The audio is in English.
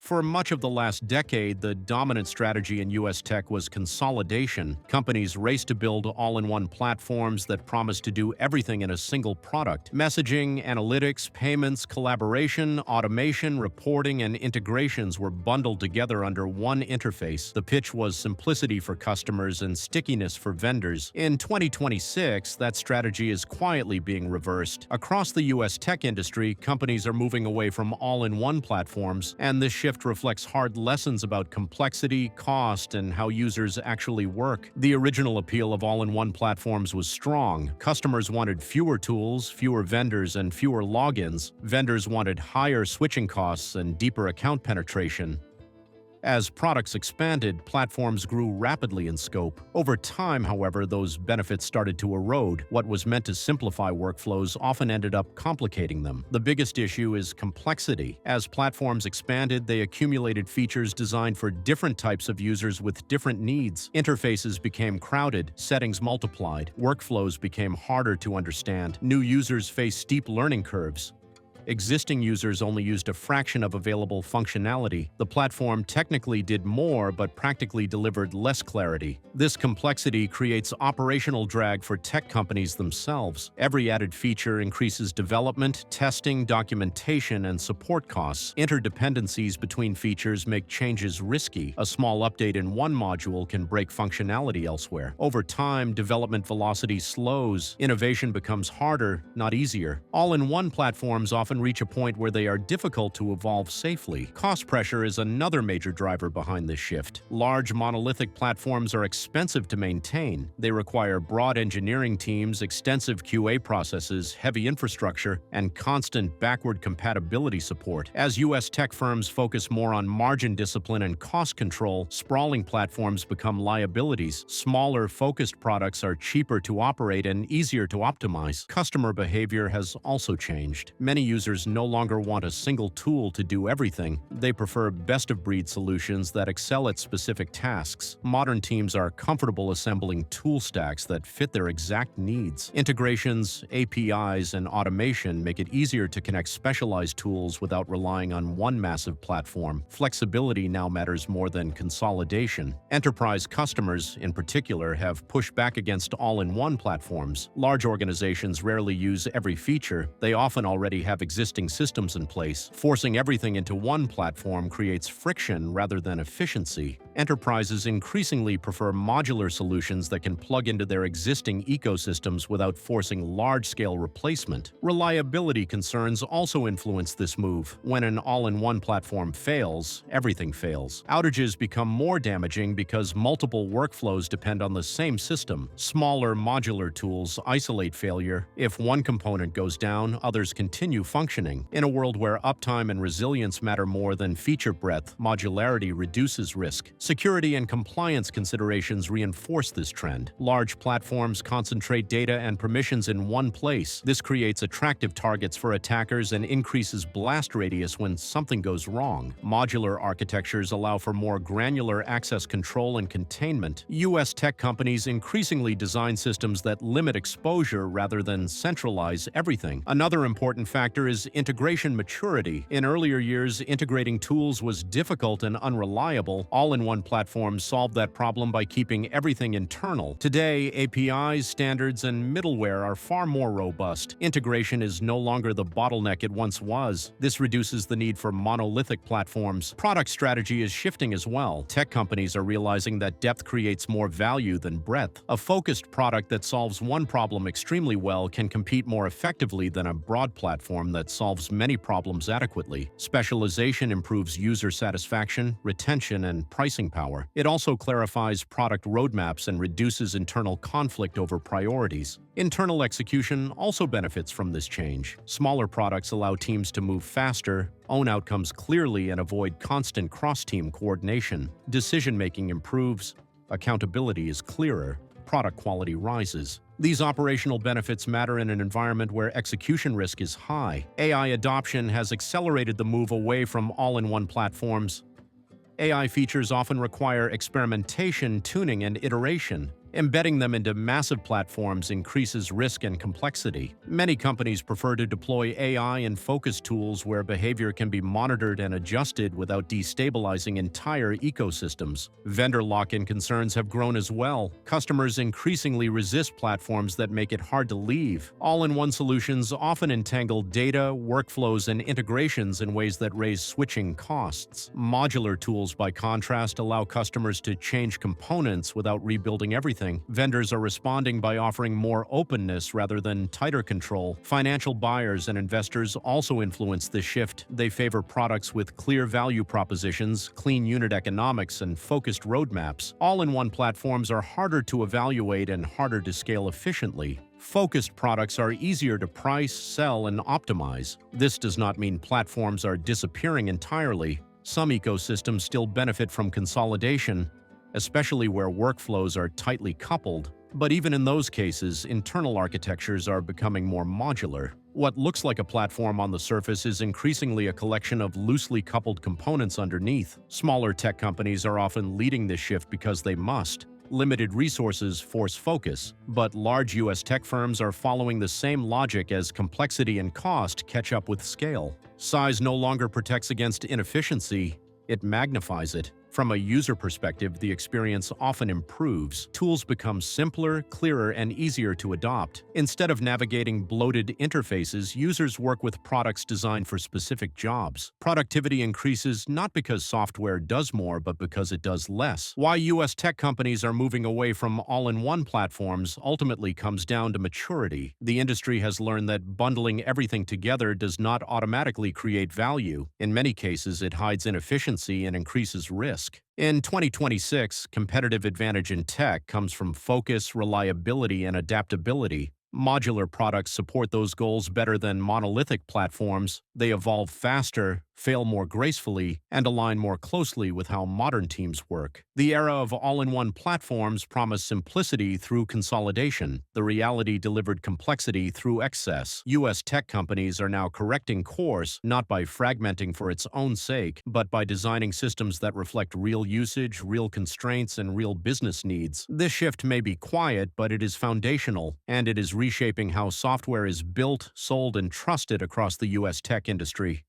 For much of the last decade, the dominant strategy in U.S. tech was consolidation. Companies raced to build all-in-one platforms that promised to do everything in a single product. Messaging, analytics, payments, collaboration, automation, reporting, and integrations were bundled together under one interface. The pitch was simplicity for customers and stickiness for vendors. In 2026, that strategy is quietly being reversed. Across the U.S. tech industry, companies are moving away from all-in-one platforms, and this shift reflects hard lessons about complexity, cost, and how users actually work. The original appeal of all-in-one platforms was strong. Customers wanted fewer tools, fewer vendors, and fewer logins. Vendors wanted higher switching costs and deeper account penetration. As products expanded, platforms grew rapidly in scope. Over time, however, those benefits started to erode. What was meant to simplify workflows often ended up complicating them. The biggest issue is complexity. As platforms expanded, they accumulated features designed for different types of users with different needs. Interfaces became crowded, settings multiplied, workflows became harder to understand. New users faced steep learning curves. Existing users only used a fraction of available functionality. The platform technically did more, but practically delivered less clarity. This complexity creates operational drag for tech companies themselves. Every added feature increases development, testing, documentation, and support costs. Interdependencies between features make changes risky. A small update in one module can break functionality elsewhere. Over time, development velocity slows. Innovation becomes harder, not easier. All-in-one platforms often reach a point where they are difficult to evolve safely. Cost pressure is another major driver behind this shift. Large monolithic platforms are expensive to maintain. They require broad engineering teams, extensive QA processes, heavy infrastructure, and constant backward compatibility support. As U.S. tech firms focus more on margin discipline and cost control, sprawling platforms become liabilities. Smaller, focused products are cheaper to operate and easier to optimize. Customer behavior has also changed. Many users no longer want a single tool to do everything. They prefer best-of-breed solutions that excel at specific tasks. Modern teams are comfortable assembling tool stacks that fit their exact needs. Integrations, APIs, and automation make it easier to connect specialized tools without relying on one massive platform. Flexibility now matters more than consolidation. Enterprise customers, in particular, have pushed back against all-in-one platforms. Large organizations rarely use every feature. They often already have existing systems in place. Forcing everything into one platform creates friction rather than efficiency. Enterprises increasingly prefer modular solutions that can plug into their existing ecosystems without forcing large-scale replacement. Reliability concerns also influence this move. When an all-in-one platform fails, everything fails. Outages become more damaging because multiple workflows depend on the same system. Smaller modular tools isolate failure. If one component goes down, others continue functioning. In a world where uptime and resilience matter more than feature breadth, modularity reduces risk. Security and compliance considerations reinforce this trend. Large platforms concentrate data and permissions in one place. This creates attractive targets for attackers and increases blast radius when something goes wrong. Modular architectures allow for more granular access control and containment. U.S. tech companies increasingly design systems that limit exposure rather than centralize everything. Another important factor is integration maturity. In earlier years, integrating tools was difficult and unreliable. All-in-one platforms solved that problem by keeping everything internal. Today, APIs, standards, and middleware are far more robust. Integration is no longer the bottleneck it once was. This reduces the need for monolithic platforms. Product strategy is shifting as well. Tech companies are realizing that depth creates more value than breadth. A focused product that solves one problem extremely well can compete more effectively than a broad platform that solves many problems adequately. Specialization improves user satisfaction, retention, and pricing power. It also clarifies product roadmaps and reduces internal conflict over priorities. Internal execution also benefits from this change. Smaller products allow teams to move faster, own outcomes clearly, and avoid constant cross-team coordination. Decision-making improves, accountability is clearer, product quality rises. These operational benefits matter in an environment where execution risk is high. AI adoption has accelerated the move away from all-in-one platforms. AI features often require experimentation, tuning, and iteration. Embedding them into massive platforms increases risk and complexity. Many companies prefer to deploy AI and focus tools where behavior can be monitored and adjusted without destabilizing entire ecosystems. Vendor lock-in concerns have grown as well. Customers increasingly resist platforms that make it hard to leave. All-in-one solutions often entangle data, workflows, and integrations in ways that raise switching costs. Modular tools, by contrast, allow customers to change components without rebuilding everything. Vendors are responding by offering more openness rather than tighter control. Financial buyers and investors also influence this shift. They favor products with clear value propositions, clean unit economics, and focused roadmaps. All-in-one platforms are harder to evaluate and harder to scale efficiently. Focused products are easier to price, sell, and optimize. This does not mean platforms are disappearing entirely. Some ecosystems still benefit from consolidation, especially where workflows are tightly coupled. But even in those cases, internal architectures are becoming more modular. What looks like a platform on the surface is increasingly a collection of loosely coupled components underneath. Smaller tech companies are often leading this shift because they must. Limited resources force focus, but large U.S. tech firms are following the same logic as complexity and cost catch up with scale. Size no longer protects against inefficiency, it magnifies it. From a user perspective, the experience often improves. Tools become simpler, clearer, and easier to adopt. Instead of navigating bloated interfaces, users work with products designed for specific jobs. Productivity increases not because software does more, but because it does less. Why U.S. tech companies are moving away from all-in-one platforms ultimately comes down to maturity. The industry has learned that bundling everything together does not automatically create value. In many cases, it hides inefficiency and increases risk. In 2026, competitive advantage in tech comes from focus, reliability, and adaptability. Modular products support those goals better than monolithic platforms. They evolve faster, fail more gracefully, and align more closely with how modern teams work. The era of all-in-one platforms promised simplicity through consolidation. The reality delivered complexity through excess. U.S. tech companies are now correcting course, not by fragmenting for its own sake, but by designing systems that reflect real usage, real constraints, and real business needs. This shift may be quiet, but it is foundational, and it is reshaping how software is built, sold, and trusted across the U.S. tech industry.